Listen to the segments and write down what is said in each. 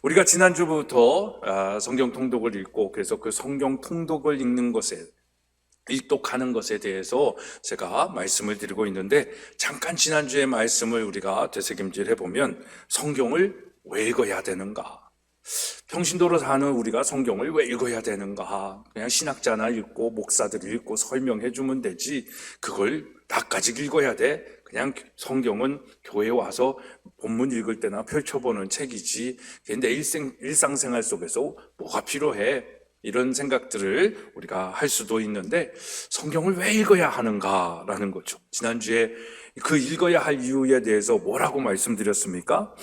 우리가 지난주부터 성경 통독을 읽고 그래서 그 성경 통독을 읽는 것에 일독하는 것에 대해서 제가 말씀을 드리고 있는데, 잠깐 지난주의 말씀을 우리가 되새김질 해보면 성경을 왜 읽어야 되는가? 평신도로 사는 우리가 성경을 왜 읽어야 되는가? 그냥 신학자나 읽고 목사들이 읽고 설명해 주면 되지 그걸 나까지 읽어야 돼? 그냥 성경은 교회에 와서 본문 읽을 때나 펼쳐보는 책이지 내 일상생활 속에서 뭐가 필요해? 이런 생각들을 우리가 할 수도 있는데, 성경을 왜 읽어야 하는가라는 거죠. 지난주에 그 읽어야 할 이유에 대해서 뭐라고 말씀드렸습니까?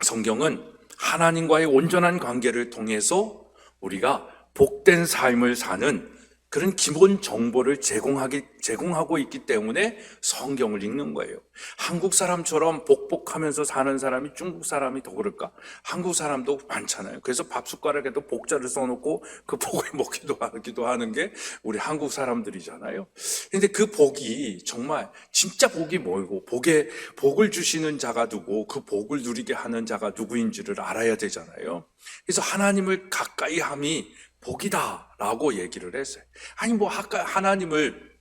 성경은 하나님과의 온전한 관계를 통해서 우리가 복된 삶을 사는 그런 기본 정보를 제공하고 있기 때문에 성경을 읽는 거예요. 한국 사람처럼 복복하면서 사는 사람이 중국 사람이 더 그럴까? 한국 사람도 많잖아요. 그래서 밥 숟가락에도 복자를 써놓고 그 복을 먹기도 하는 게 우리 한국 사람들이잖아요. 근데 그 복이 정말 진짜 복이 뭐고, 복을 주시는 자가 누구, 그 복을 누리게 하는 자가 누구인지를 알아야 되잖아요. 그래서 하나님을 가까이 함이 복이다라고 얘기를 했어요. 아니 뭐 하나님을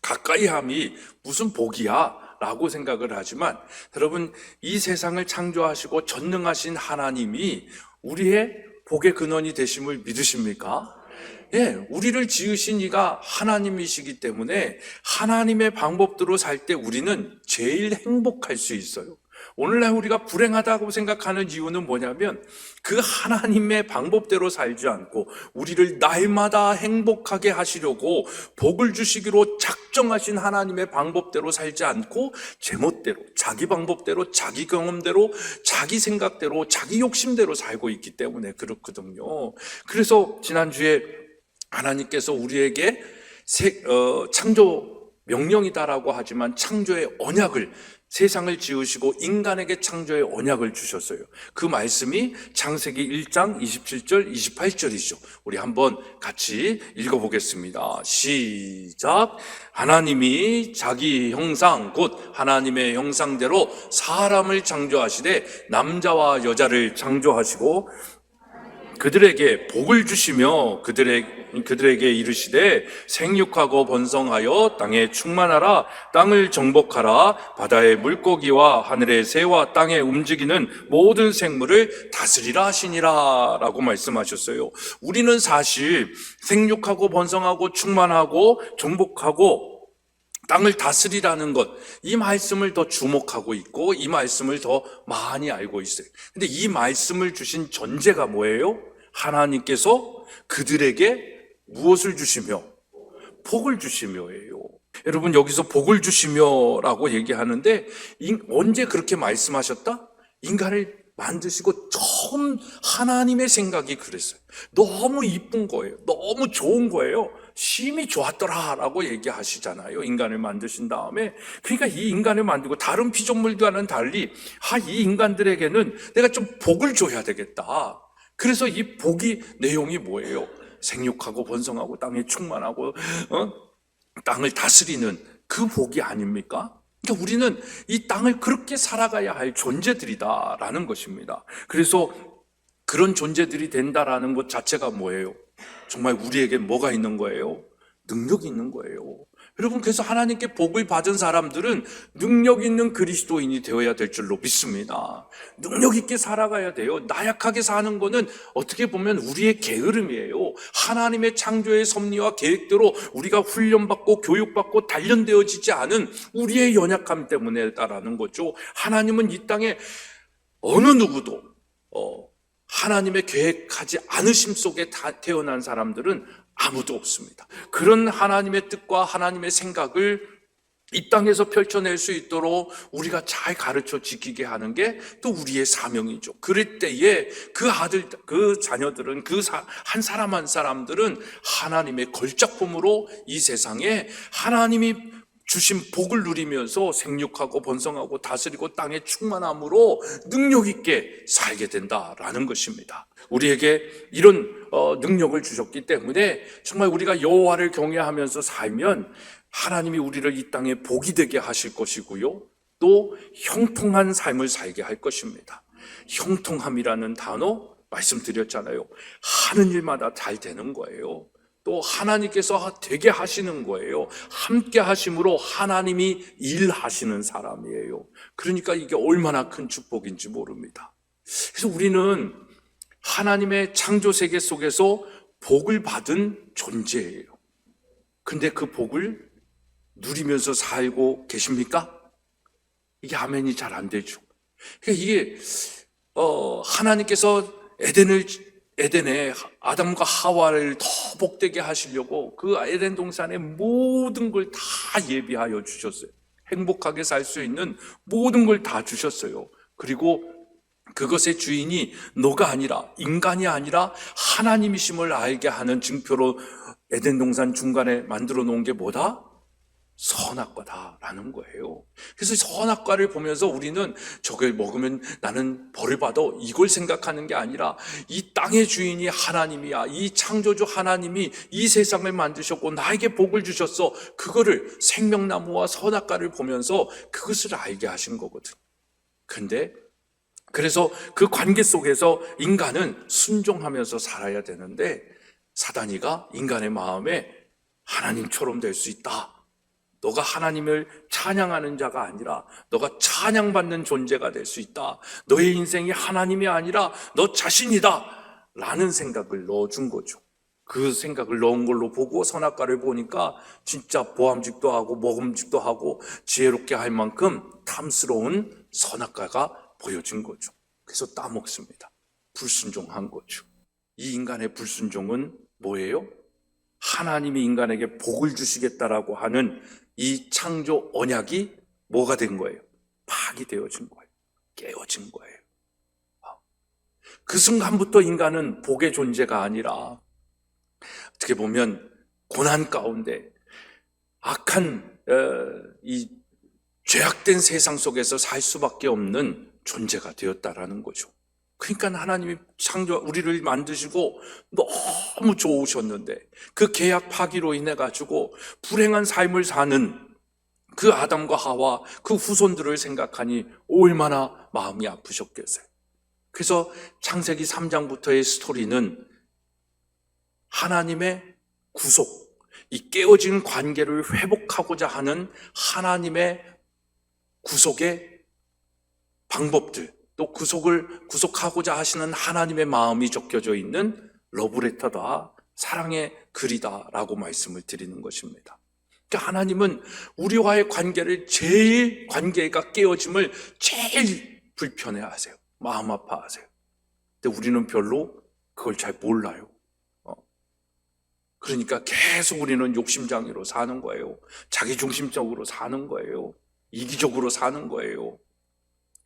가까이 함이 무슨 복이야? 라고 생각을 하지만, 여러분, 이 세상을 창조하시고 전능하신 하나님이 우리의 복의 근원이 되심을 믿으십니까? 예, 우리를 지으신 이가 하나님이시기 때문에 하나님의 방법대로 살 때 우리는 제일 행복할 수 있어요. 오늘날 우리가 불행하다고 생각하는 이유는 뭐냐면, 그 하나님의 방법대로 살지 않고 우리를 날마다 행복하게 하시려고 복을 주시기로 작정하신 하나님의 방법대로 살지 않고 제멋대로, 자기 방법대로, 자기 경험대로, 자기 생각대로, 자기 욕심대로 살고 있기 때문에 그렇거든요. 그래서 지난주에 하나님께서 우리에게 창조 명령이다라고 하지만 창조의 언약을, 세상을 지으시고 인간에게 창조의 언약을 주셨어요. 그 말씀이 창세기 1장 27절 28절이죠. 우리 한번 같이 읽어보겠습니다. 시작. 하나님이 자기 형상 곧 하나님의 형상대로 사람을 창조하시되 남자와 여자를 창조하시고 그들에게 복을 주시며 그들에게 이르시되 생육하고 번성하여 땅에 충만하라. 땅을 정복하라. 바다의 물고기와 하늘의 새와 땅에 움직이는 모든 생물을 다스리라 하시니라 라고 말씀하셨어요. 우리는 사실 생육하고 번성하고 충만하고 정복하고 땅을 다스리라는 것, 이 말씀을 더 주목하고 있고 이 말씀을 더 많이 알고 있어요. 근데 이 말씀을 주신 전제가 뭐예요? 하나님께서 그들에게 무엇을 주시며? 복을 주시며예요. 여러분, 여기서 복을 주시며라고 얘기하는데 언제 그렇게 말씀하셨다? 인간을 만드시고 처음 하나님의 생각이 그랬어요. 너무 이쁜 거예요. 너무 좋은 거예요. 심히 좋았더라라고 얘기하시잖아요. 인간을 만드신 다음에. 그러니까 이 인간을 만들고 다른 피조물과는 달리 이 인간들에게는 내가 좀 복을 줘야 되겠다. 그래서 이 복이 내용이 뭐예요? 생육하고 번성하고 땅에 충만하고 땅을 다스리는 그 복이 아닙니까? 그러니까 우리는 이 땅을 그렇게 살아가야 할 존재들이다라는 것입니다. 그래서 그런 존재들이 된다라는 것 자체가 뭐예요? 정말 우리에게 뭐가 있는 거예요? 능력이 있는 거예요. 여러분, 그래서 하나님께 복을 받은 사람들은 능력 있는 그리스도인이 되어야 될 줄로 믿습니다. 능력 있게 살아가야 돼요. 나약하게 사는 거는 어떻게 보면 우리의 게으름이에요. 하나님의 창조의 섭리와 계획대로 우리가 훈련받고 교육받고 단련되어지지 않은 우리의 연약함 때문에다라는 거죠. 하나님은 이 땅에 어느 누구도 하나님의 계획하지 않으심 속에 태어난 사람들은 아무도 없습니다. 그런 하나님의 뜻과 하나님의 생각을 이 땅에서 펼쳐낼 수 있도록 우리가 잘 가르쳐 지키게 하는 게 또 우리의 사명이죠. 그럴 때에 그 자녀들은 한 사람 한 사람들은 하나님의 걸작품으로 이 세상에 하나님이 주신 복을 누리면서 생육하고 번성하고 다스리고 땅에 충만함으로 능력 있게 살게 된다라는 것입니다. 우리에게 이런 능력을 주셨기 때문에 정말 우리가 여호와를 경외하면서 살면 하나님이 우리를 이 땅에 복이 되게 하실 것이고요, 또 형통한 삶을 살게 할 것입니다. 형통함이라는 단어 말씀드렸잖아요. 하는 일마다 잘 되는 거예요. 또 하나님께서 되게 하시는 거예요. 함께 하심으로 하나님이 일하시는 사람이에요. 그러니까 이게 얼마나 큰 축복인지 모릅니다. 그래서 우리는 하나님의 창조 세계 속에서 복을 받은 존재예요. 근데 그 복을 누리면서 살고 계십니까? 이게 아멘이 잘 안 되죠. 그러니까 이게 하나님께서 에덴에 아담과 하와를 더 복되게 하시려고 그 에덴 동산의 모든 걸 다 예비하여 주셨어요. 행복하게 살 수 있는 모든 걸 다 주셨어요. 그리고 그것의 주인이 너가 아니라, 인간이 아니라 하나님이심을 알게 하는 증표로 에덴 동산 중간에 만들어 놓은 게 뭐다? 선악과다라는 거예요. 그래서 선악과를 보면서 우리는 저걸 먹으면 나는 벌을 받아, 이걸 생각하는 게 아니라 이 땅의 주인이 하나님이야. 이 창조주 하나님이 이 세상을 만드셨고 나에게 복을 주셨어. 그거를 생명나무와 선악과를 보면서 그것을 알게 하신 거거든. 근데 그래서 그 관계 속에서 인간은 순종하면서 살아야 되는데 사단이가 인간의 마음에 하나님처럼 될 수 있다. 너가 하나님을 찬양하는 자가 아니라 너가 찬양받는 존재가 될 수 있다. 너의 인생이 하나님이 아니라 너 자신이다 라는 생각을 넣어준 거죠. 그 생각을 넣은 걸로 보고 선악과를 보니까 진짜 보암직도 하고 먹음직도 하고 지혜롭게 할 만큼 탐스러운 선악과가 보여진 거죠. 그래서 따먹습니다. 불순종한 거죠. 이 인간의 불순종은 뭐예요? 하나님이 인간에게 복을 주시겠다라고 하는 이 창조 언약이 뭐가 된 거예요? 파기되어진 거예요. 깨어진 거예요. 그 순간부터 인간은 복의 존재가 아니라 어떻게 보면 고난 가운데 악한 이 죄악된 세상 속에서 살 수밖에 없는 존재가 되었다라는 거죠. 그러니까 하나님이 우리를 만드시고 너무 좋으셨는데 그 계약 파기로 인해 가지고 불행한 삶을 사는 그 아담과 하와 그 후손들을 생각하니 얼마나 마음이 아프셨겠어요. 그래서 창세기 3장부터의 스토리는 하나님의 구속, 이 깨어진 관계를 회복하고자 하는 하나님의 구속의 방법들, 또 구속하고자 하시는 하나님의 마음이 적혀져 있는 러브레터다, 사랑의 글이다라고 말씀을 드리는 것입니다. 그러니까 하나님은 우리와의 관계가 깨어짐을 제일 불편해하세요. 마음 아파하세요. 근데 우리는 별로 그걸 잘 몰라요. 그러니까 계속 우리는 욕심장애로 사는 거예요. 자기중심적으로 사는 거예요. 이기적으로 사는 거예요.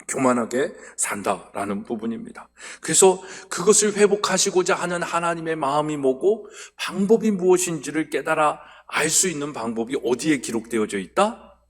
교만하게 산다라는 부분입니다. 그래서 그것을 회복하시고자 하는 하나님의 마음이 뭐고 방법이 무엇인지를 깨달아 알 수 있는 방법이 어디에 기록되어져 있다?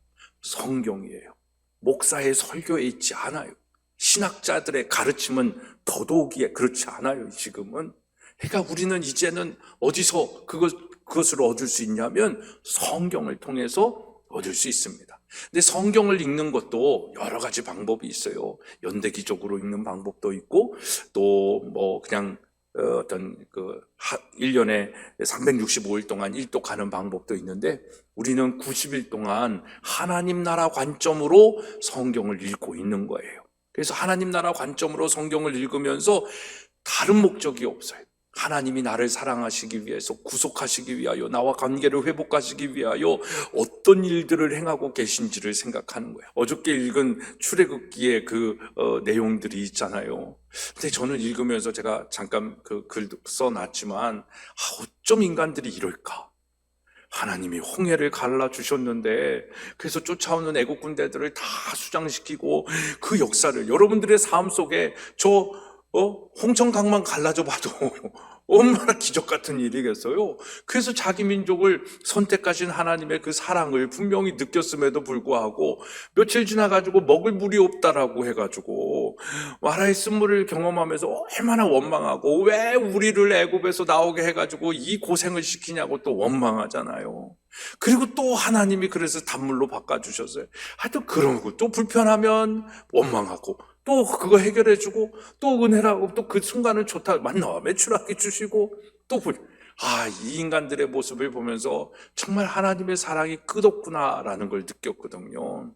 성경이에요. 목사의 설교에 있지 않아요. 신학자들의 가르침은 더더욱이 그렇지 않아요, 지금은. 그러니까 우리는 이제는 어디서 그것을 얻을 수 있냐면 성경을 통해서 얻을 수 있습니다. 근데 성경을 읽는 것도 여러 가지 방법이 있어요. 연대기적으로 읽는 방법도 있고, 또 뭐 그냥 1년에 365일 동안 일독하는 방법도 있는데, 우리는 90일 동안 하나님 나라 관점으로 성경을 읽고 있는 거예요. 그래서 하나님 나라 관점으로 성경을 읽으면서 다른 목적이 없어요. 하나님이 나를 사랑하시기 위해서, 구속하시기 위하여, 나와 관계를 회복하시기 위하여 어떤 일들을 행하고 계신지를 생각하는 거예요. 어저께 읽은 출애굽기의 내용들이 있잖아요. 근데 저는 읽으면서 제가 잠깐 그 글도 써놨지만, 어쩜 인간들이 이럴까? 하나님이 홍해를 갈라주셨는데 그래서 쫓아오는 애국 군대들을 다 수장시키고 그 역사를, 여러분들의 삶 속에 홍천강만 갈라져 봐도 얼마나 기적 같은 일이겠어요. 그래서 자기 민족을 선택하신 하나님의 그 사랑을 분명히 느꼈음에도 불구하고 며칠 지나가지고 먹을 물이 없다라고 해가지고 마라의 쓴물을 경험하면서 얼마나 원망하고, 왜 우리를 애굽에서 나오게 해가지고 이 고생을 시키냐고 또 원망하잖아요. 그리고 또 하나님이 그래서 단물로 바꿔주셨어요. 하여튼 그런 거 또 불편하면 원망하고, 또 그거 해결해주고, 또 은혜라고, 또 그 순간은 좋다, 만나와 매출하게 주시고, 또, 이 인간들의 모습을 보면서 정말 하나님의 사랑이 끝없구나라는 걸 느꼈거든요.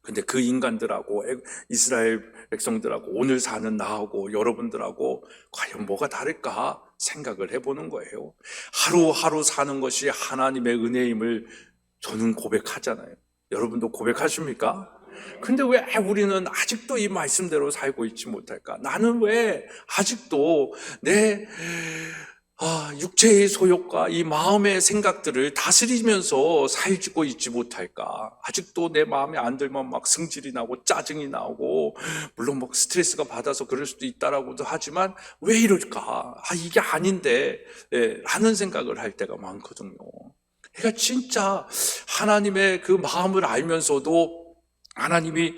근데 그 인간들하고 이스라엘 백성들하고 오늘 사는 나하고 여러분들하고 과연 뭐가 다를까 생각을 해보는 거예요. 하루하루 사는 것이 하나님의 은혜임을 저는 고백하잖아요. 여러분도 고백하십니까? 근데 왜 우리는 아직도 이 말씀대로 살고 있지 못할까? 나는 왜 아직도 내 육체의 소욕과 이 마음의 생각들을 다스리면서 살고 있지 못할까? 아직도 내 마음에 안 들면 막 승질이 나고 짜증이 나고, 물론 막 스트레스가 받아서 그럴 수도 있다라고도 하지만 왜 이럴까? 이게 아닌데 라는 생각을 할 때가 많거든요. 그러니까 진짜 하나님의 그 마음을 알면서도 하나님이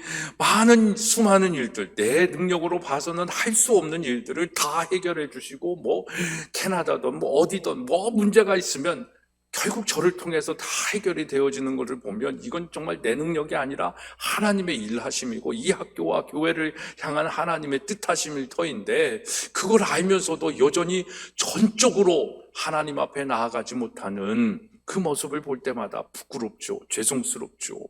수많은 일들, 내 능력으로 봐서는 할 수 없는 일들을 다 해결해 주시고, 캐나다든 어디든 문제가 있으면 결국 저를 통해서 다 해결이 되어지는 것을 보면 이건 정말 내 능력이 아니라 하나님의 일하심이고, 이 학교와 교회를 향한 하나님의 뜻하심일 터인데, 그걸 알면서도 여전히 전적으로 하나님 앞에 나아가지 못하는 그 모습을 볼 때마다 부끄럽죠. 죄송스럽죠.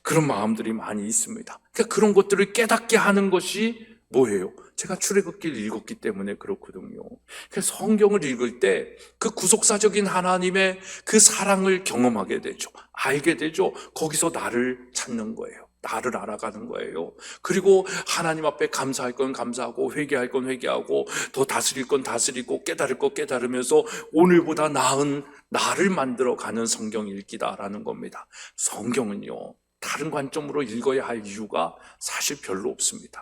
그런 마음들이 많이 있습니다. 그러니까 그런 것들을 깨닫게 하는 것이 뭐예요? 제가 출애굽기를 읽었기 때문에 그렇거든요. 그래서 성경을 읽을 때 그 구속사적인 하나님의 그 사랑을 경험하게 되죠. 알게 되죠. 거기서 나를 찾는 거예요. 나를 알아가는 거예요. 그리고 하나님 앞에 감사할 건 감사하고, 회개할 건 회개하고, 더 다스릴 건 다스리고, 깨달을 건 깨달으면서 오늘보다 나은 나를 만들어가는 성경 읽기다라는 겁니다. 성경은요, 다른 관점으로 읽어야 할 이유가 사실 별로 없습니다.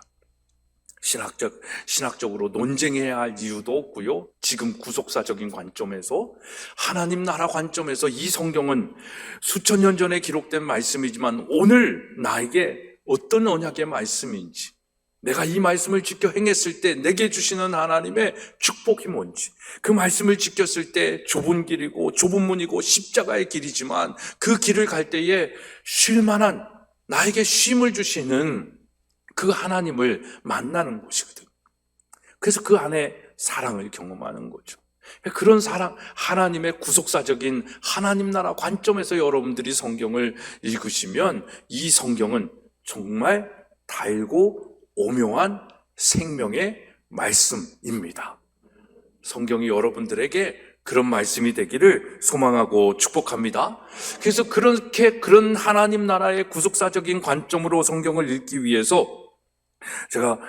신학적으로 논쟁해야 할 이유도 없고요. 지금 구속사적인 관점에서, 하나님 나라 관점에서 이 성경은 수천 년 전에 기록된 말씀이지만 오늘 나에게 어떤 언약의 말씀인지, 내가 이 말씀을 지켜 행했을 때 내게 주시는 하나님의 축복이 뭔지, 그 말씀을 지켰을 때 좁은 길이고 좁은 문이고 십자가의 길이지만 그 길을 갈 때에 쉴만한, 나에게 쉼을 주시는 그 하나님을 만나는 곳이거든요. 그래서 그 안에 사랑을 경험하는 거죠. 그런 사랑, 하나님의 구속사적인 하나님 나라 관점에서 여러분들이 성경을 읽으시면 이 성경은 정말 달고 오묘한 생명의 말씀입니다. 성경이 여러분들에게 그런 말씀이 되기를 소망하고 축복합니다. 그래서 그런 하나님 나라의 구속사적인 관점으로 성경을 읽기 위해서 제가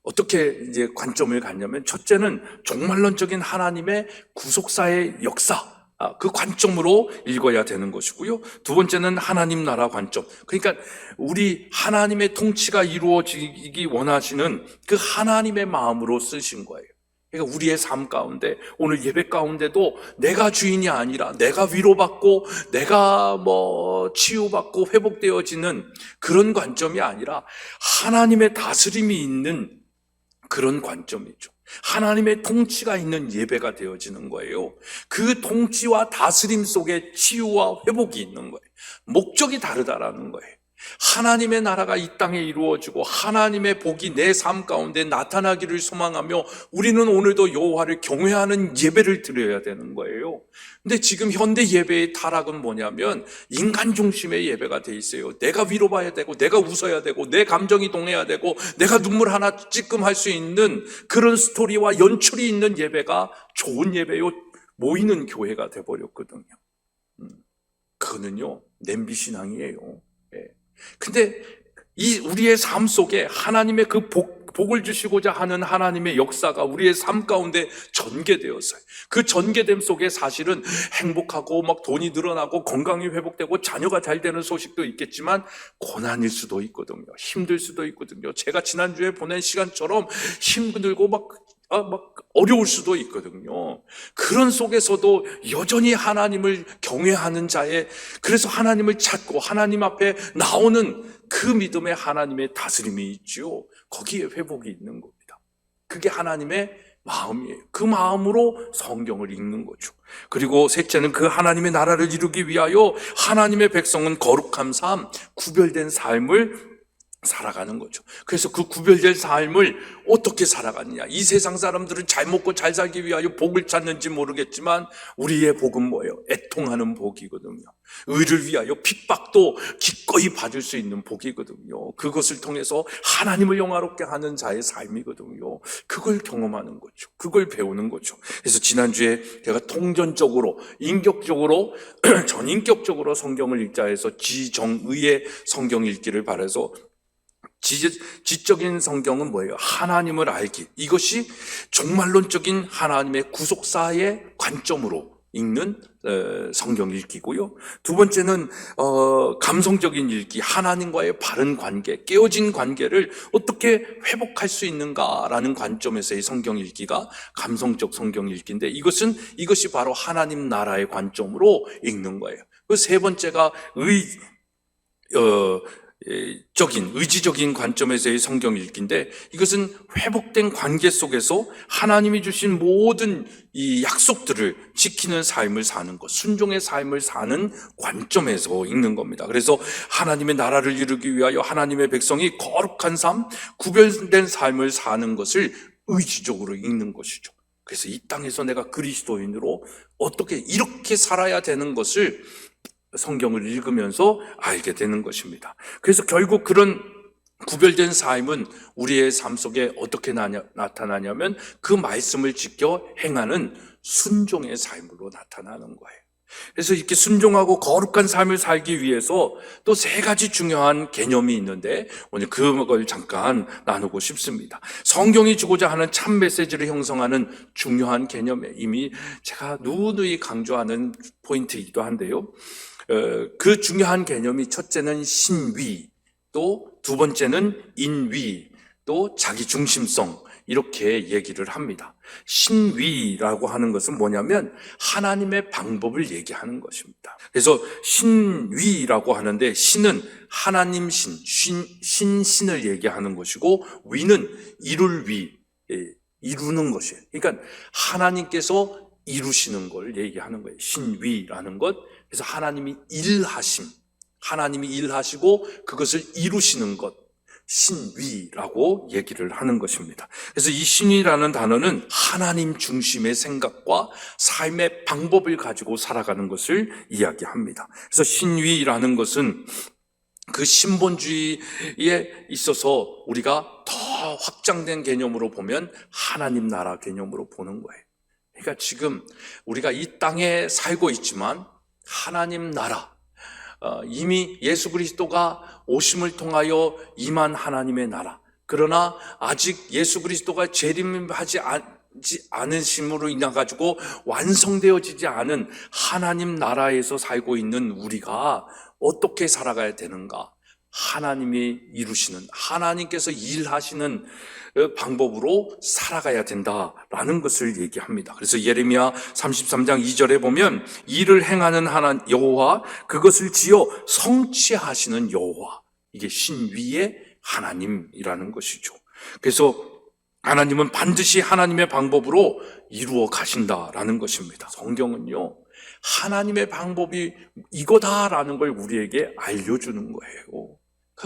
어떻게 이제 관점을 갖냐면, 첫째는 종말론적인 하나님의 구속사의 역사, 그 관점으로 읽어야 되는 것이고요. 두 번째는 하나님 나라 관점. 그러니까 우리 하나님의 통치가 이루어지기 원하시는 그 하나님의 마음으로 쓰신 거예요. 그러니까 우리의 삶 가운데, 오늘 예배 가운데도 내가 주인이 아니라 내가 위로받고 내가 치유받고 회복되어지는 그런 관점이 아니라 하나님의 다스림이 있는 그런 관점이죠. 하나님의 통치가 있는 예배가 되어지는 거예요. 그 통치와 다스림 속에 치유와 회복이 있는 거예요. 목적이 다르다라는 거예요. 하나님의 나라가 이 땅에 이루어지고 하나님의 복이 내 삶 가운데 나타나기를 소망하며 우리는 오늘도 여호와를 경외하는 예배를 드려야 되는 거예요. 근데 지금 현대 예배의 타락은 뭐냐면 인간 중심의 예배가 돼 있어요. 내가 위로받아야 되고, 내가 웃어야 되고, 내 감정이 동해야 되고, 내가 눈물 하나 찔끔 할 수 있는 그런 스토리와 연출이 있는 예배가 좋은 예배요, 모이는 교회가 돼버렸거든요. 그거는요 냄비 신앙이에요. 근데 이 우리의 삶 속에 하나님의 그 복을 주시고자 하는 하나님의 역사가 우리의 삶 가운데 전개되었어요. 그 전개됨 속에 사실은 행복하고 돈이 늘어나고 건강이 회복되고 자녀가 잘 되는 소식도 있겠지만 고난일 수도 있거든요. 힘들 수도 있거든요. 제가 지난주에 보낸 시간처럼 힘들고 어려울 수도 있거든요. 그런 속에서도 여전히 하나님을 경외하는 자의, 그래서 하나님을 찾고 하나님 앞에 나오는 그 믿음의 하나님의 다스림이 있죠. 거기에 회복이 있는 겁니다. 그게 하나님의 마음이에요. 그 마음으로 성경을 읽는 거죠. 그리고 셋째는 그 하나님의 나라를 이루기 위하여 하나님의 백성은 거룩한 삶, 구별된 삶을 살아가는 거죠. 그래서 그 구별된 삶을 어떻게 살아가느냐. 이 세상 사람들은 잘 먹고 잘 살기 위하여 복을 찾는지 모르겠지만 우리의 복은 뭐예요? 애통하는 복이거든요. 의를 위하여 핍박도 기꺼이 받을 수 있는 복이거든요. 그것을 통해서 하나님을 영화롭게 하는 자의 삶이거든요. 그걸 경험하는 거죠. 그걸 배우는 거죠. 그래서 지난주에 제가 통전적으로, 인격적으로, 전인격적으로 성경을 읽자 해서 지정의의 성경 읽기를 바라서 지적인 성경은 뭐예요? 하나님을 알기. 이것이 종말론적인 하나님의 구속사의 관점으로 읽는 성경 읽기고요. 두 번째는 감성적인 읽기, 하나님과의 바른 관계, 깨어진 관계를 어떻게 회복할 수 있는가라는 관점에서의 성경 읽기가 감성적 성경 읽기인데 이것이 바로 하나님 나라의 관점으로 읽는 거예요. 그 세 번째가 의지적인 관점에서의 성경 읽기인데 이것은 회복된 관계 속에서 하나님이 주신 모든 이 약속들을 지키는 삶을 사는 것, 순종의 삶을 사는 관점에서 읽는 겁니다. 그래서 하나님의 나라를 이루기 위하여 하나님의 백성이 거룩한 삶, 구별된 삶을 사는 것을 의지적으로 읽는 것이죠. 그래서 이 땅에서 내가 그리스도인으로 어떻게 이렇게 살아야 되는 것을 성경을 읽으면서 알게 되는 것입니다. 그래서 결국 그런 구별된 삶은 우리의 삶 속에 어떻게 나타나냐면 그 말씀을 지켜 행하는 순종의 삶으로 나타나는 거예요. 그래서 이렇게 순종하고 거룩한 삶을 살기 위해서 또 세 가지 중요한 개념이 있는데 오늘 그걸 잠깐 나누고 싶습니다. 성경이 주고자 하는 참 메시지를 형성하는 중요한 개념에 이미 제가 누누이 강조하는 포인트이기도 한데요. 그 중요한 개념이 첫째는 신위, 또 두 번째는 인위, 또 자기 중심성 이렇게 얘기를 합니다. 신위라고 하는 것은 뭐냐면 하나님의 방법을 얘기하는 것입니다. 그래서 신위라고 하는데 신은 하나님 신을 얘기하는 것이고 위는 이룰 위, 이루는 것이에요. 그러니까 하나님께서 이루시는 걸 얘기하는 거예요. 신위라는 것. 그래서 하나님이 일하시고 그것을 이루시는 것, 신위라고 얘기를 하는 것입니다. 그래서 이 신위라는 단어는 하나님 중심의 생각과 삶의 방법을 가지고 살아가는 것을 이야기합니다. 그래서 신위라는 것은 그 신본주의에 있어서 우리가 더 확장된 개념으로 보면 하나님 나라 개념으로 보는 거예요. 그러니까 지금 우리가 이 땅에 살고 있지만 하나님 나라, 이미 예수 그리스도가 오심을 통하여 임한 하나님의 나라, 그러나 아직 예수 그리스도가 재림하지 않으심으로 인해 가지고 완성되어지지 않은 하나님 나라에서 살고 있는 우리가 어떻게 살아가야 되는가? 하나님이 이루시는, 하나님께서 일하시는 방법으로 살아가야 된다라는 것을 얘기합니다. 그래서 예레미야 33장 2절에 보면 일을 행하는 여호와, 그것을 지어 성취하시는 여호와, 이게 신위의 하나님이라는 것이죠. 그래서 하나님은 반드시 하나님의 방법으로 이루어 가신다라는 것입니다. 성경은요, 하나님의 방법이 이거다라는 걸 우리에게 알려주는 거예요.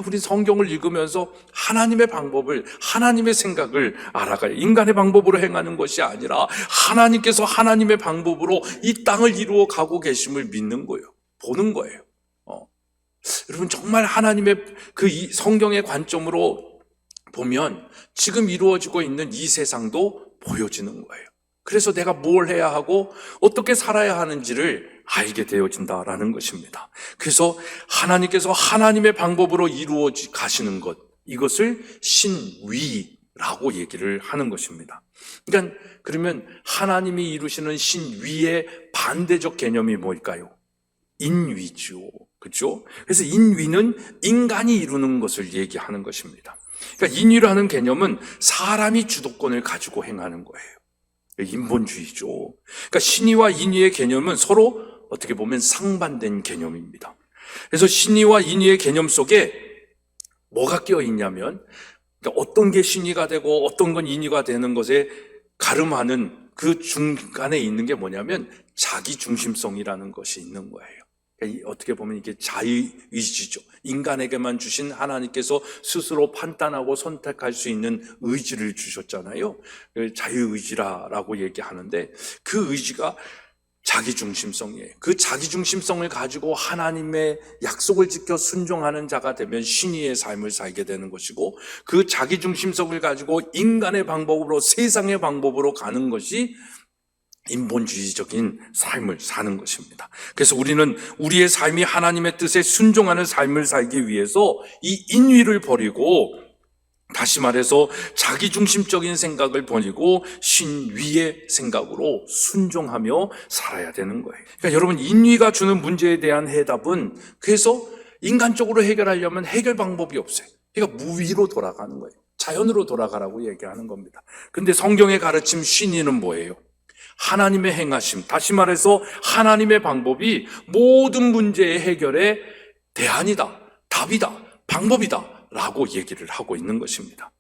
우리 성경을 읽으면서 하나님의 방법을, 하나님의 생각을 알아가요. 인간의 방법으로 행하는 것이 아니라 하나님께서 하나님의 방법으로 이 땅을 이루어 가고 계심을 믿는 거예요. 보는 거예요. 여러분, 정말 하나님의 그 성경의 관점으로 보면 지금 이루어지고 있는 이 세상도 보여지는 거예요. 그래서 내가 뭘 해야 하고 어떻게 살아야 하는지를 알게 되어진다라는 것입니다. 그래서 하나님께서 하나님의 방법으로 이루어 가시는 것, 이것을 신위라고 얘기를 하는 것입니다. 그러니까 그러면 하나님이 이루시는 신위의 반대적 개념이 뭘까요? 인위죠. 그렇죠? 그래서 인위는 인간이 이루는 것을 얘기하는 것입니다. 그러니까 인위라는 개념은 사람이 주도권을 가지고 행하는 거예요. 인본주의죠. 그러니까 신위와 인위의 개념은 서로 어떻게 보면 상반된 개념입니다. 그래서 신위와 인위의 개념 속에 뭐가 끼어 있냐면, 그러니까 어떤 게 신위가 되고 어떤 건 인위가 되는 것에 가름하는 그 중간에 있는 게 뭐냐면 자기 중심성이라는 것이 있는 거예요. 어떻게 보면 이게 자유의지죠. 인간에게만 주신 하나님께서 스스로 판단하고 선택할 수 있는 의지를 주셨잖아요. 자유의지라고 얘기하는데 그 의지가 자기중심성이에요. 그 자기중심성을 가지고 하나님의 약속을 지켜 순종하는 자가 되면 신의의 삶을 살게 되는 것이고, 그 자기중심성을 가지고 인간의 방법으로, 세상의 방법으로 가는 것이 인본주의적인 삶을 사는 것입니다. 그래서 우리는 우리의 삶이 하나님의 뜻에 순종하는 삶을 살기 위해서 이 인위를 버리고, 다시 말해서 자기중심적인 생각을 버리고 신위의 생각으로 순종하며 살아야 되는 거예요. 그러니까 여러분, 인위가 주는 문제에 대한 해답은, 그래서 인간적으로 해결하려면 해결 방법이 없어요. 그러니까 무위로 돌아가는 거예요. 자연으로 돌아가라고 얘기하는 겁니다. 근데 성경의 가르침 신위는 뭐예요? 하나님의 행하심, 다시 말해서 하나님의 방법이 모든 문제의 해결의 대안이다, 답이다, 방법이다 라고 얘기를 하고 있는 것입니다.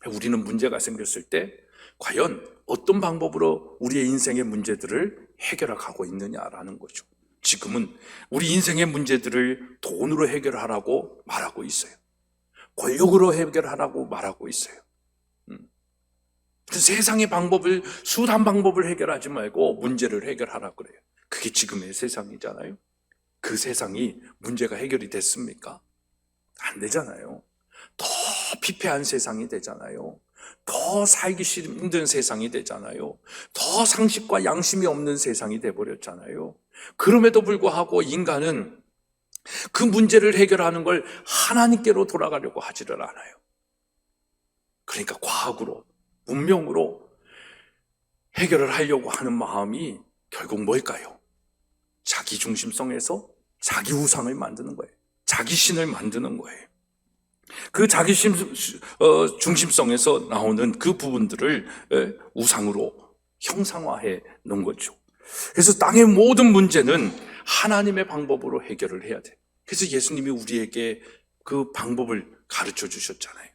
우리는 문제가 생겼을 때 과연 어떤 방법으로 우리의 인생의 문제들을 해결하고 있느냐라는 거죠. 지금은 우리 인생의 문제들을 돈으로 해결하라고 말하고 있어요. 권력으로 해결하라고 말하고 있어요. 세상의 방법을, 수단 방법을 해결하지 말고 문제를 해결하라 그래요. 그게 지금의 세상이잖아요. 그 세상이 문제가 해결이 됐습니까? 안 되잖아요. 더 피폐한 세상이 되잖아요. 더 살기 힘든 세상이 되잖아요. 더 상식과 양심이 없는 세상이 돼버렸잖아요. 그럼에도 불구하고 인간은 그 문제를 해결하는 걸 하나님께로 돌아가려고 하지를 않아요. 그러니까 과학으로, 문명으로 해결을 하려고 하는 마음이 결국 뭘까요? 자기중심성에서 자기 우상을 만드는 거예요. 자기 신을 만드는 거예요. 그 자기 중심성에서 나오는 그 부분들을 우상으로 형상화해 놓은 거죠. 그래서 땅의 모든 문제는 하나님의 방법으로 해결을 해야 돼요. 그래서 예수님이 우리에게 그 방법을 가르쳐 주셨잖아요.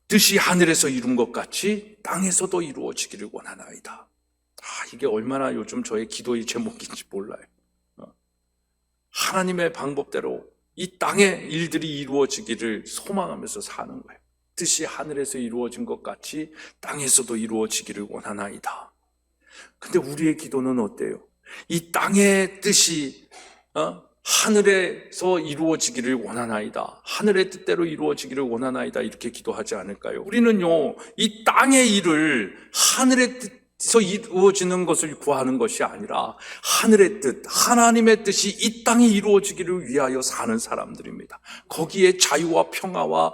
뜻이 하늘에서 이룬 것 같이 땅에서도 이루어지기를 원하나이다. 이게 얼마나 요즘 저의 기도의 제목인지 몰라요. 하나님의 방법대로 이 땅의 일들이 이루어지기를 소망하면서 사는 거예요. 뜻이 하늘에서 이루어진 것 같이 땅에서도 이루어지기를 원하나이다. 근데 우리의 기도는 어때요? 이 땅의 뜻이 하늘에서 이루어지기를 원하나이다, 하늘의 뜻대로 이루어지기를 원하나이다, 이렇게 기도하지 않을까요? 우리는요, 이 땅의 일을 하늘의 뜻에서 이루어지는 것을 구하는 것이 아니라 하늘의 뜻, 하나님의 뜻이 이 땅에 이루어지기를 위하여 사는 사람들입니다. 거기에 자유와 평화와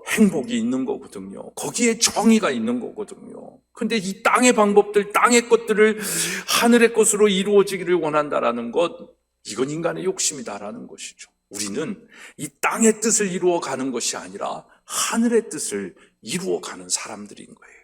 행복이 있는 거거든요. 거기에 정의가 있는 거거든요. 근데 이 땅의 방법들, 땅의 것들을 하늘의 것으로 이루어지기를 원한다라는 것, 이건 인간의 욕심이다라는 것이죠. 우리는 이 땅의 뜻을 이루어가는 것이 아니라 하늘의 뜻을 이루어가는 사람들인 거예요.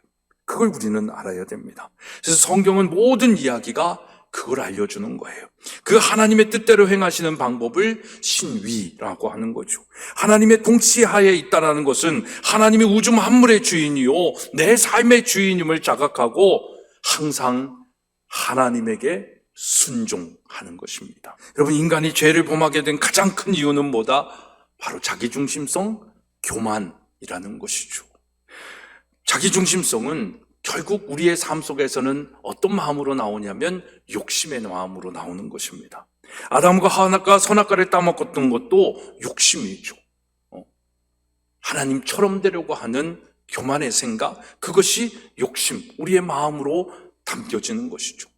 그걸 우리는 알아야 됩니다. 그래서 성경은 모든 이야기가 그걸 알려주는 거예요. 그 하나님의 뜻대로 행하시는 방법을 신위라고 하는 거죠. 하나님의 통치하에 있다는 것은 하나님이 우주 만물의 주인이요, 내 삶의 주인임을 자각하고 항상 하나님에게 순종하는 것입니다. 여러분, 인간이 죄를 범하게 된 가장 큰 이유는 뭐다? 바로 자기중심성, 교만이라는 것이죠. 자기중심성은 결국 우리의 삶 속에서는 어떤 마음으로 나오냐면 욕심의 마음으로 나오는 것입니다. 아담과 하나가 선악과를 따먹었던 것도 욕심이죠. 하나님처럼 되려고 하는 교만의 생각, 그것이 욕심, 우리의 마음으로 담겨지는 것이죠.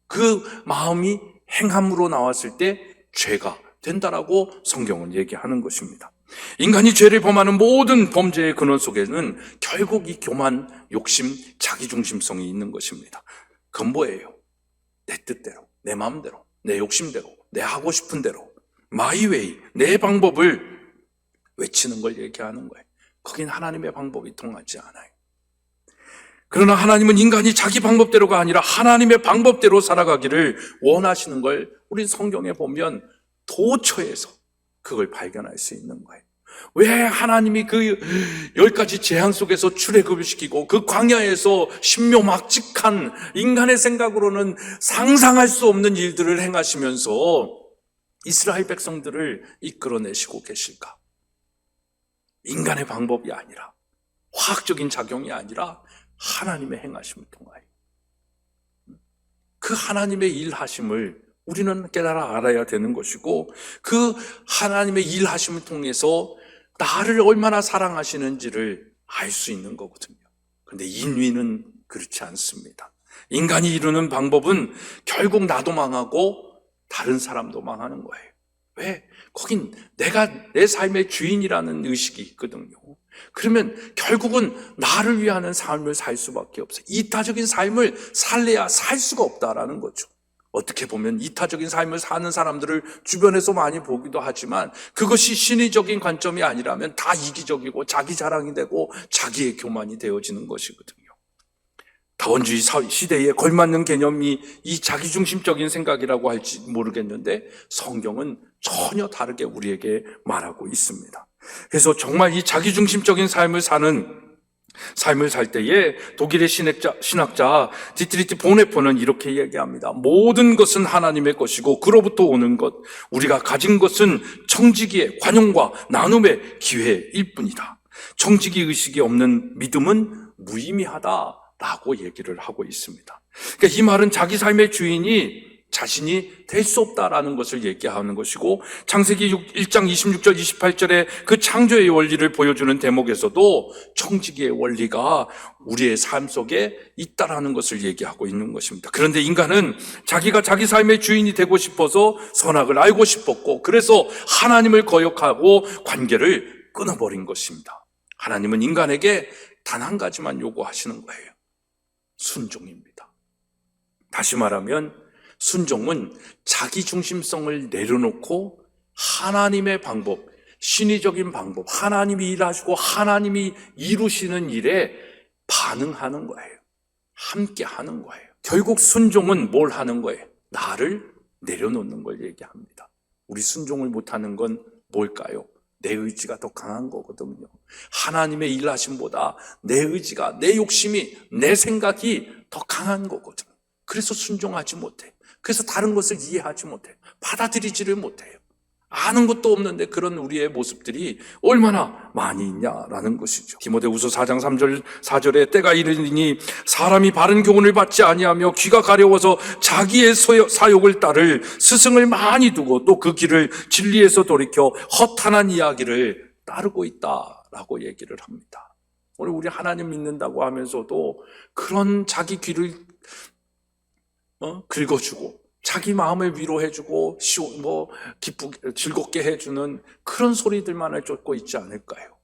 그 마음이 행함으로 나왔을 때 죄가 된다라고 성경은 얘기하는 것입니다. 인간이 죄를 범하는 모든 범죄의 근원 속에는 결국 이 교만, 욕심, 자기중심성이 있는 것입니다. 그건 뭐예요? 내 뜻대로, 내 마음대로, 내 욕심대로, 내 하고 싶은 대로, my way, 내 방법을 외치는 걸 얘기하는 거예요. 거긴 하나님의 방법이 통하지 않아요. 그러나 하나님은 인간이 자기 방법대로가 아니라 하나님의 방법대로 살아가기를 원하시는 걸 우리 성경에 보면 도처에서 그걸 발견할 수 있는 거예요. 왜 하나님이 그 10가지 재앙 속에서 출애굽을 시키고 그 광야에서 신묘막직한 인간의 생각으로는 상상할 수 없는 일들을 행하시면서 이스라엘 백성들을 이끌어내시고 계실까? 인간의 방법이 아니라, 화학적인 작용이 아니라 하나님의 행하심을 통하여 그 하나님의 일하심을 우리는 깨달아 알아야 되는 것이고, 그 하나님의 일하심을 통해서 나를 얼마나 사랑하시는지를 알 수 있는 거거든요. 그런데 인위는 그렇지 않습니다. 인간이 이루는 방법은 결국 나도 망하고 다른 사람도 망하는 거예요. 왜? 거긴 내가 내 삶의 주인이라는 의식이 있거든요. 그러면 결국은 나를 위하는 삶을 살 수밖에 없어요. 이타적인 삶을 살래야 살 수가 없다라는 거죠. 어떻게 보면 이타적인 삶을 사는 사람들을 주변에서 많이 보기도 하지만 그것이 신의적인 관점이 아니라면 다 이기적이고 자기 자랑이 되고 자기의 교만이 되어지는 것이거든요. 다원주의 시대에 걸맞는 개념이 이 자기중심적인 생각이라고 할지 모르겠는데 성경은 전혀 다르게 우리에게 말하고 있습니다. 그래서 정말 이 자기중심적인 삶을 살 때에 독일의 신학자 디트리히 보네퍼는 이렇게 얘기합니다. 모든 것은 하나님의 것이고 그로부터 오는 것, 우리가 가진 것은 청지기의 관용과 나눔의 기회일 뿐이다. 청지기 의식이 없는 믿음은 무의미하다라고 얘기를 하고 있습니다. 그러니까 이 말은 자기 삶의 주인이 자신이 될 수 없다라는 것을 얘기하는 것이고, 창세기 1장 26절 28절에 그 창조의 원리를 보여주는 대목에서도 청지기의 원리가 우리의 삶 속에 있다라는 것을 얘기하고 있는 것입니다. 그런데 인간은 자기가 자기 삶의 주인이 되고 싶어서 선악을 알고 싶었고, 그래서 하나님을 거역하고 관계를 끊어버린 것입니다. 하나님은 인간에게 단 한 가지만 요구하시는 거예요. 순종입니다. 다시 말하면 순종은 자기 중심성을 내려놓고 하나님의 방법, 신의적인 방법, 하나님이 일하시고 하나님이 이루시는 일에 반응하는 거예요. 함께 하는 거예요. 결국 순종은 뭘 하는 거예요? 나를 내려놓는 걸 얘기합니다. 우리 순종을 못하는 건 뭘까요? 내 의지가 더 강한 거거든요. 하나님의 일하심보다 내 의지가, 내 욕심이, 내 생각이 더 강한 거거든요. 그래서 순종하지 못해. 그래서 다른 것을 이해하지 못해요. 받아들이지를 못해요. 아는 것도 없는데 그런 우리의 모습들이 얼마나 많이 있냐라는 것이죠. 디모데후서 4장 4절에 때가 이르니 사람이 바른 교훈을 받지 아니하며 귀가 가려워서 자기의 사욕을 따를 스승을 많이 두고 또 그 길을 진리에서 돌이켜 허탄한 이야기를 따르고 있다라고 얘기를 합니다. 오늘 우리 하나님 믿는다고 하면서도 그런 자기 귀를 긁어주고 자기 마음을 위로해주고 기쁘게 즐겁게 해주는 그런 소리들만을 쫓고 있지 않을까요?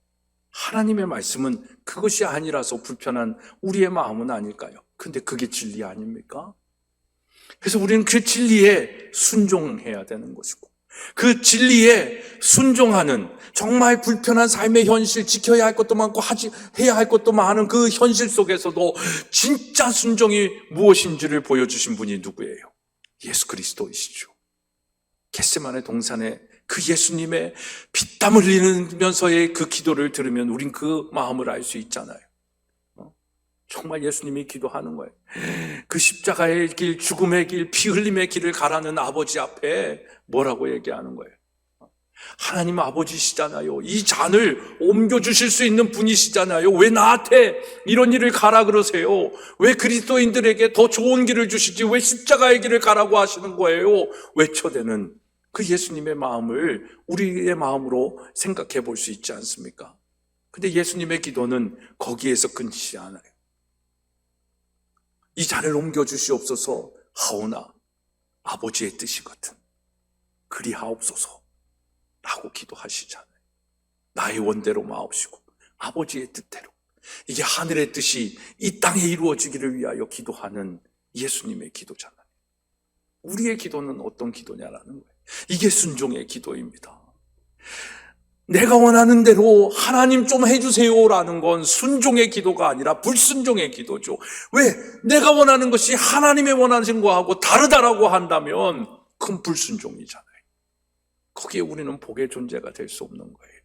하나님의 말씀은 그것이 아니라서 불편한 우리의 마음은 아닐까요? 근데 그게 진리 아닙니까? 그래서 우리는 그 진리에 순종해야 되는 것이고, 그 진리에 순종하는 정말 불편한 삶의 현실, 지켜야 할 것도 많고 해야 할 것도 많은 그 현실 속에서도 진짜 순종이 무엇인지를 보여주신 분이 누구예요? 예수 그리스도이시죠. 겟세마네 동산에 그 예수님의 피땀 흘리면서의 그 기도를 들으면 우린 그 마음을 알 수 있잖아요. 정말 예수님이 기도하는 거예요. 그 십자가의 길, 죽음의 길, 피 흘림의 길을 가라는 아버지 앞에 뭐라고 얘기하는 거예요? 하나님 아버지시잖아요. 이 잔을 옮겨주실 수 있는 분이시잖아요. 왜 나한테 이런 일을 가라 그러세요? 왜 그리스도인들에게 더 좋은 길을 주시지 왜 십자가의 길을 가라고 하시는 거예요? 외쳐대는 그 예수님의 마음을 우리의 마음으로 생각해 볼 수 있지 않습니까? 근데 예수님의 기도는 거기에서 끊지 않아요. 이 잔을 옮겨주시옵소서 하오나 아버지의 뜻이거든 그리하옵소서 라고 기도하시잖아요. 나의 원대로 마옵시고 아버지의 뜻대로, 이게 하늘의 뜻이 이 땅에 이루어지기를 위하여 기도하는 예수님의 기도잖아요. 우리의 기도는 어떤 기도냐라는 거예요. 이게 순종의 기도입니다. 내가 원하는 대로 하나님 좀 해주세요라는 건 순종의 기도가 아니라 불순종의 기도죠. 왜? 내가 원하는 것이 하나님의 원하신 거하고 다르다라고 한다면 그건 불순종이잖아요. 거기에 우리는 복의 존재가 될 수 없는 거예요.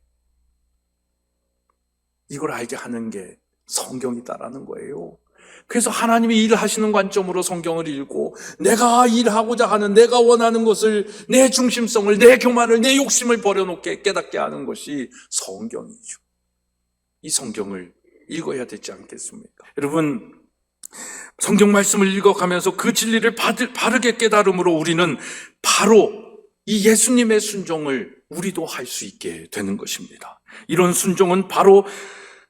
이걸 알게 하는 게 성경이다라는 거예요. 그래서 하나님이 일하시는 관점으로 성경을 읽고 내가 일하고자 하는, 내가 원하는 것을, 내 중심성을, 내 교만을, 내 욕심을 버려놓게 깨닫게 하는 것이 성경이죠. 이 성경을 읽어야 되지 않겠습니까? 여러분, 성경 말씀을 읽어가면서 그 진리를 바르게 깨달음으로 우리는 바로 이 예수님의 순종을 우리도 할 수 있게 되는 것입니다. 이런 순종은 바로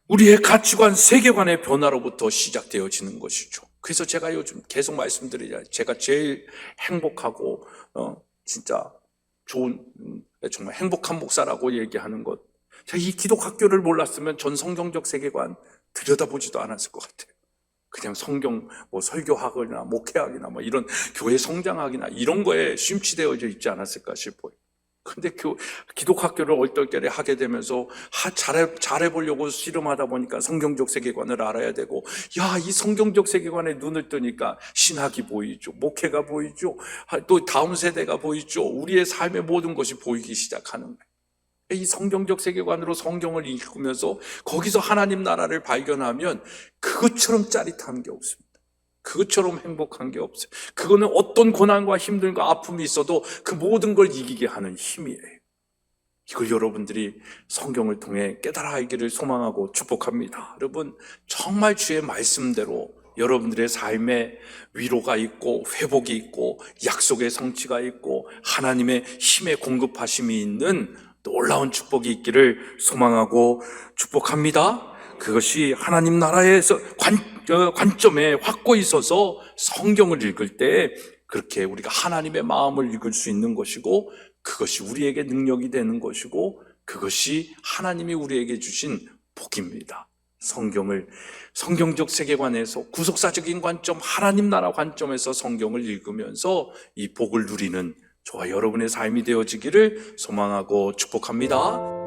우리의 가치관, 세계관의 변화로부터 시작되어지는 것이죠. 그래서 제가 요즘 계속 말씀드리자, 제가 제일 행복하고 진짜 좋은, 정말 행복한 목사라고 얘기하는 것, 제가 이 기독학교를 몰랐으면 전 성경적 세계관 들여다보지도 않았을 것 같아요. 그냥 성경 설교학이나 목회학이나 이런 교회 성장학이나 이런 거에 심취되어져 있지 않았을까 싶어요. 근데 기독학교를 얼떨결에 하게 되면서 잘해보려고 씨름하다 보니까 성경적 세계관을 알아야 되고, 이 성경적 세계관에 눈을 뜨니까 신학이 보이죠, 목회가 보이죠, 또 다음 세대가 보이죠, 우리의 삶의 모든 것이 보이기 시작하는 거예요. 이 성경적 세계관으로 성경을 읽으면서 거기서 하나님 나라를 발견하면 그것처럼 짜릿한 게 없습니다. 그것처럼 행복한 게 없어요. 그거는 어떤 고난과 힘듦과 아픔이 있어도 그 모든 걸 이기게 하는 힘이에요. 이걸 여러분들이 성경을 통해 깨달아 알기를 소망하고 축복합니다. 여러분, 정말 주의 말씀대로 여러분들의 삶에 위로가 있고 회복이 있고 약속의 성취가 있고 하나님의 힘의 공급하심이 있는 놀라운 축복이 있기를 소망하고 축복합니다. 그것이 하나님 나라에서 관점에 확고히 있어서 성경을 읽을 때 그렇게 우리가 하나님의 마음을 읽을 수 있는 것이고, 그것이 우리에게 능력이 되는 것이고, 그것이 하나님이 우리에게 주신 복입니다. 성경적 세계관에서 구속사적인 관점, 하나님 나라 관점에서 성경을 읽으면서 이 복을 누리는 저와 여러분의 삶이 되어지기를 소망하고 축복합니다.